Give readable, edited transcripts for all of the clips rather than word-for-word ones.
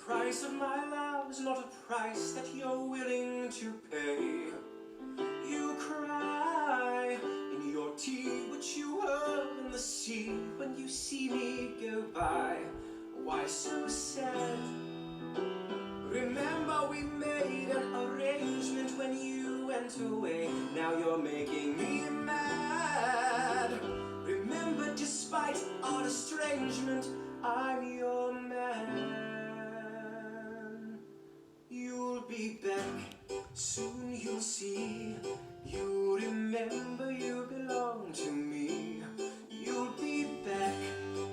price of my love is not a price that you're willing to pay. You cry in your tea, which you hurl in the sea when you see me go by. Why so sad? Remember we made an arrangement when you went away. Now you're making me mad. Remember, despite our estrangement, I'm your man. You'll be back, soon you'll see. You remember you belong to me. You'll be back,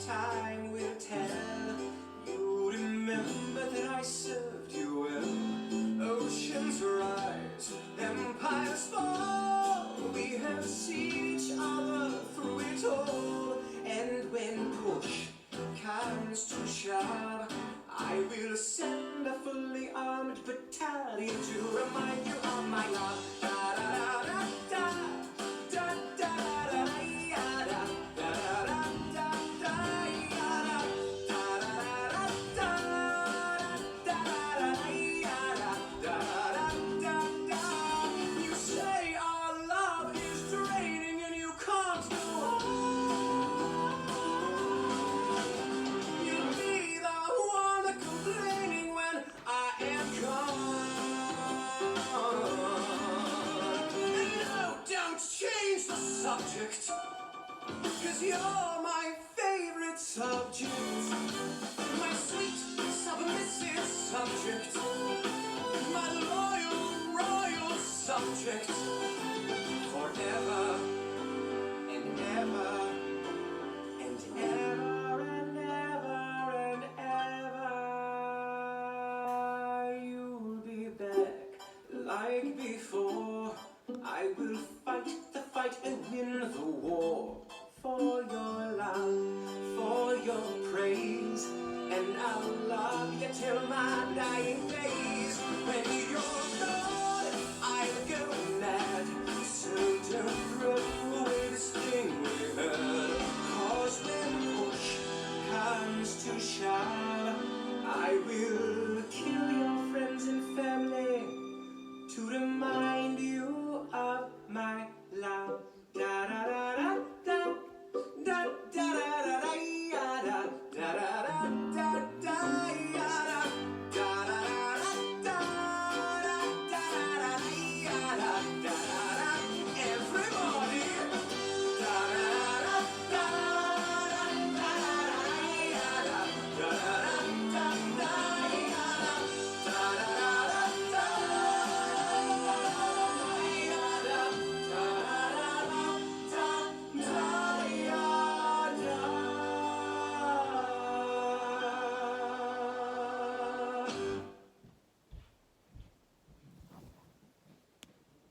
time will tell. You remember that I served you well. Oceans rise, empires fall. We have seen each other through it all. And when push comes to shove, I will send a fully armed battalion to remind you of my love. Da da da da da da da da da da da da da da. You say our love is draining and you can't go on. You'll be the one complaining when I am gone. And no, don't change the subject, 'cause you're my favorite subject. My sweet, submissive subject. My loyal, royal subject.